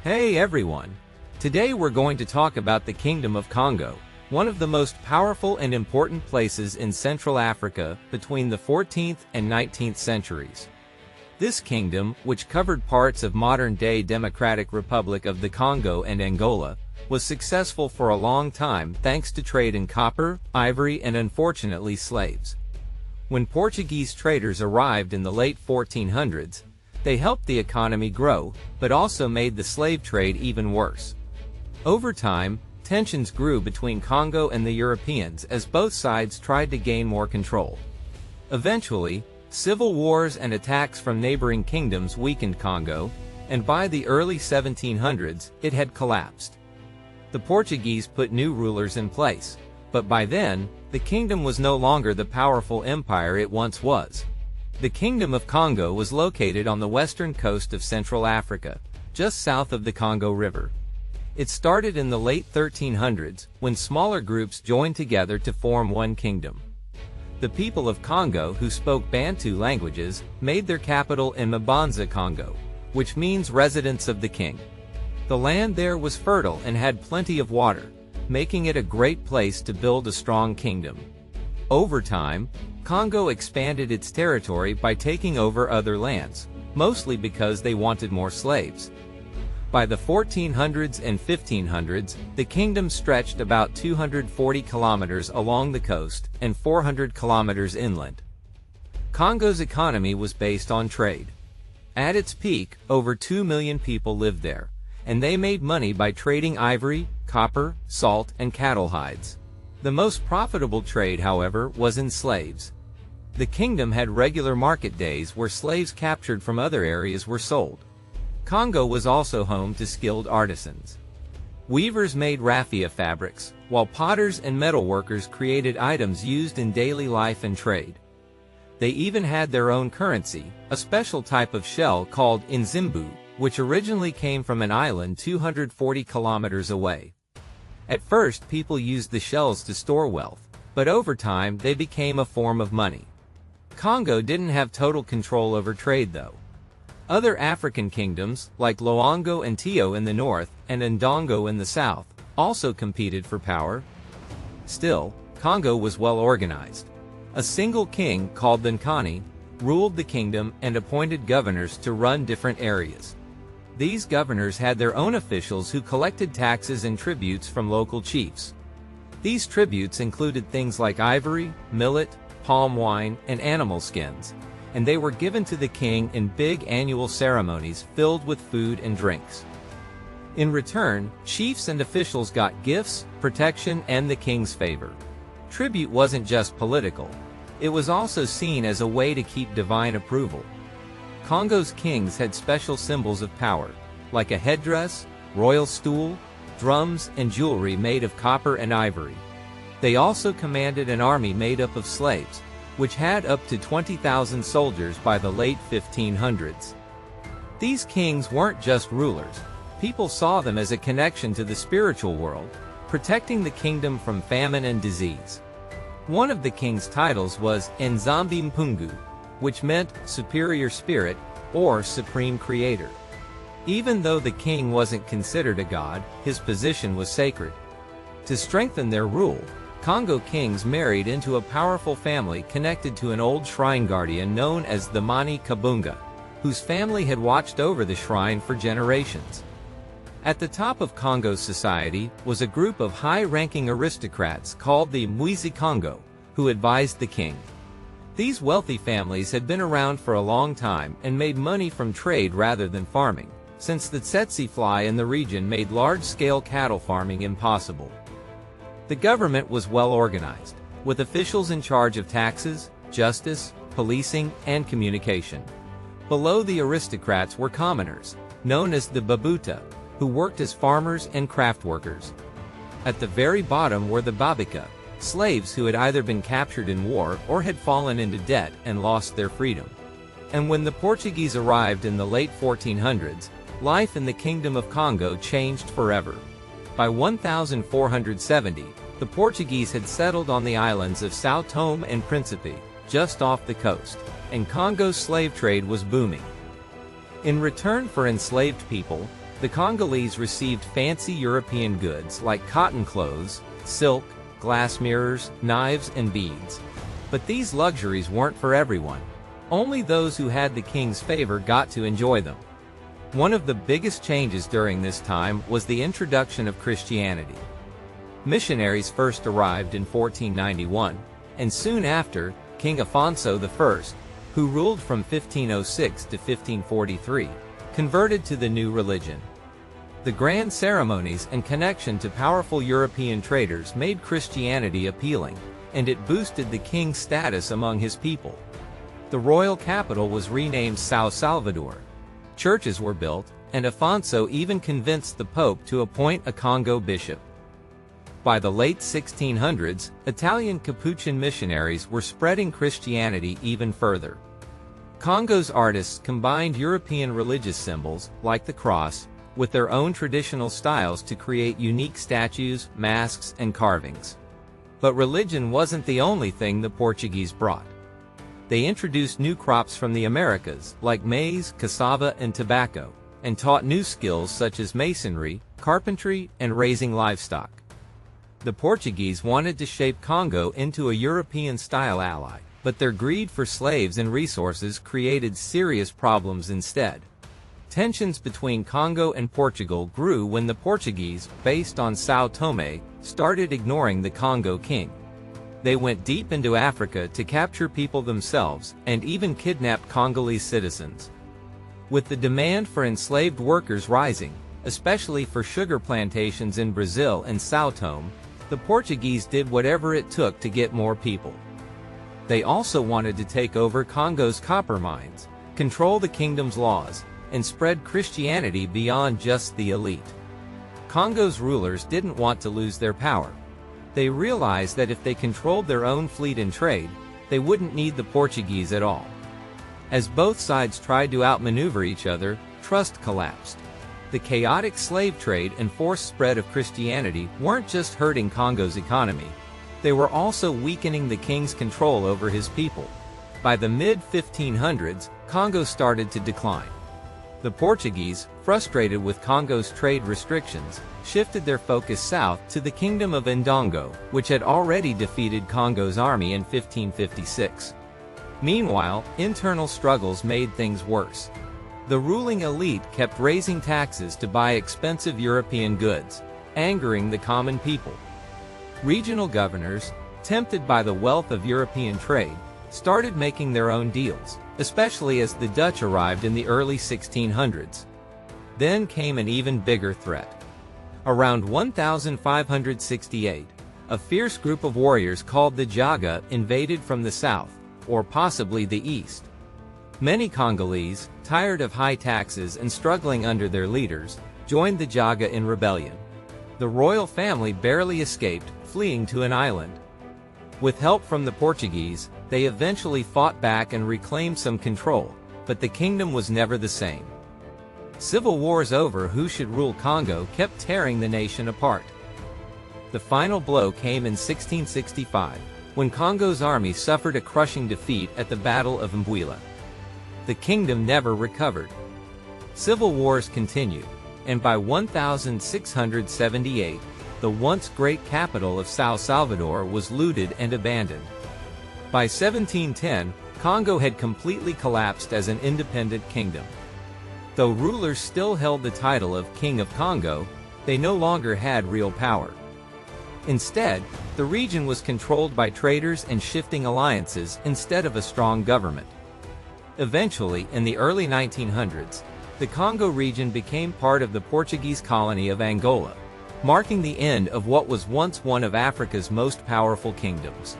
Hey everyone! Today we're going to talk about the Kingdom of Congo, one of the most powerful and important places in Central Africa between the 14th and 19th centuries. This kingdom, which covered parts of modern-day Democratic Republic of the Congo and Angola, was successful for a long time thanks to trade in copper, ivory, and unfortunately slaves. When Portuguese traders arrived in the late 1400s, they helped the economy grow, but also made the slave trade even worse. Over time, tensions grew between Congo and the Europeans as both sides tried to gain more control. Eventually, civil wars and attacks from neighboring kingdoms weakened Congo, and by the early 1700s, it had collapsed. The Portuguese put new rulers in place, but by then, the kingdom was no longer the powerful empire it once was. The Kingdom of Congo was located on the western coast of Central Africa, just south of the Congo River. It started in the late 1300s, when smaller groups joined together to form one kingdom. The people of Congo who spoke Bantu languages made their capital in Mbanza, Congo, which means residence of the king. The land there was fertile and had plenty of water, making it a great place to build a strong kingdom. Over time, Congo expanded its territory by taking over other lands, mostly because they wanted more slaves. By the 1400s and 1500s, the kingdom stretched about 240 kilometers along the coast and 400 kilometers inland. Congo's economy was based on trade. At its peak, over 2 million people lived there, and they made money by trading ivory, copper, salt, and cattle hides. The most profitable trade, however, was in slaves. The kingdom had regular market days where slaves captured from other areas were sold. Congo was also home to skilled artisans. Weavers made raffia fabrics, while potters and metalworkers created items used in daily life and trade. They even had their own currency, a special type of shell called nzimbu, which originally came from an island 240 kilometers away. At first, people used the shells to store wealth, but over time they became a form of money. Congo didn't have total control over trade though. Other African kingdoms, like Loango and Tio in the north and Ndongo in the south, also competed for power. Still, Congo was well organized. A single king, called the Nkani, ruled the kingdom and appointed governors to run different areas. These governors had their own officials who collected taxes and tributes from local chiefs. These tributes included things like ivory, millet, palm wine, and animal skins, and they were given to the king in big annual ceremonies filled with food and drinks. In return, chiefs and officials got gifts, protection, and the king's favor. Tribute wasn't just political. It was also seen as a way to keep divine approval. Congo's kings had special symbols of power, like a headdress, royal stool, drums, and jewelry made of copper and ivory. They also commanded an army made up of slaves, which had up to 20,000 soldiers by the late 1500s. These kings weren't just rulers. People saw them as a connection to the spiritual world, protecting the kingdom from famine and disease. One of the king's titles was Nzambi Mpungu, which meant superior spirit or supreme creator. Even though the king wasn't considered a god, his position was sacred. To strengthen their rule, Congo kings married into a powerful family connected to an old shrine guardian known as the Mani Kabunga, whose family had watched over the shrine for generations. At the top of Congo's society was a group of high-ranking aristocrats called the Mwizi Congo, who advised the king. These wealthy families had been around for a long time and made money from trade rather than farming, since the tsetse fly in the region made large-scale cattle farming impossible. The government was well organized, with officials in charge of taxes, justice, policing, and communication. Below the aristocrats were commoners, known as the babuta, who worked as farmers and craft workers. At the very bottom were the babika, slaves who had either been captured in war or had fallen into debt and lost their freedom. And when the Portuguese arrived in the late 1400s, life in the Kingdom of Congo changed forever. By 1470, the Portuguese had settled on the islands of São Tomé and Príncipe, just off the coast, and Congo's slave trade was booming. In return for enslaved people, The Congolese received fancy European goods like cotton clothes, silk, glass mirrors, knives, and beads. But these luxuries weren't for everyone. Only those who had the king's favor got to enjoy them. One of the biggest changes during this time was the introduction of Christianity. Missionaries first arrived in 1491, and soon after, King Afonso I, who ruled from 1506 to 1543, converted to the new religion. The grand ceremonies and connection to powerful European traders made Christianity appealing, and it boosted the king's status among his people. The royal capital was renamed São Salvador. Churches were built, and Afonso even convinced the Pope to appoint a Congo bishop. By the late 1600s, Italian Capuchin missionaries were spreading Christianity even further. Congo's artists combined European religious symbols, like the cross, with their own traditional styles to create unique statues, masks, and carvings. But religion wasn't the only thing the Portuguese brought. They introduced new crops from the Americas, like maize, cassava, and tobacco, and taught new skills such as masonry, carpentry, and raising livestock. The Portuguese wanted to shape Congo into a European-style ally, but their greed for slaves and resources created serious problems instead. Tensions between Congo and Portugal grew when the Portuguese, based on São Tomé, started ignoring the Congo king. They went deep into Africa to capture people themselves, and even kidnapped Congolese citizens. With the demand for enslaved workers rising, especially for sugar plantations in Brazil and São Tomé, the Portuguese did whatever it took to get more people. They also wanted to take over Congo's copper mines, control the kingdom's laws, and spread Christianity beyond just the elite. Congo's rulers didn't want to lose their power. They realized that if they controlled their own fleet and trade, they wouldn't need the Portuguese at all. As both sides tried to outmaneuver each other, trust collapsed. The chaotic slave trade and forced spread of Christianity weren't just hurting Congo's economy, they were also weakening the king's control over his people. By the mid-1500s, Congo started to decline. The Portuguese, frustrated with Congo's trade restrictions, shifted their focus south to the Kingdom of Ndongo, which had already defeated Congo's army in 1556. Meanwhile, internal struggles made things worse. The ruling elite kept raising taxes to buy expensive European goods, angering the common people. Regional governors, tempted by the wealth of European trade, started making their own deals, especially as the Dutch arrived in the early 1600s. Then came an even bigger threat. Around 1568, a fierce group of warriors called the Jaga invaded from the south, or possibly the east. Many Congolese, tired of high taxes and struggling under their leaders, joined the Jaga in rebellion. The royal family barely escaped, fleeing to an island. With help from the Portuguese, they eventually fought back and reclaimed some control, but the kingdom was never the same. Civil wars over who should rule Congo kept tearing the nation apart. The final blow came in 1665, when Congo's army suffered a crushing defeat at the Battle of Mbwila. The kingdom never recovered. Civil wars continued, and by 1678, the once great capital of São Salvador was looted and abandoned. By 1710, Congo had completely collapsed as an independent kingdom. Though rulers still held the title of King of Congo, they no longer had real power. Instead, the region was controlled by traders and shifting alliances instead of a strong government. Eventually, in the early 1900s, the Congo region became part of the Portuguese colony of Angola, marking the end of what was once one of Africa's most powerful kingdoms.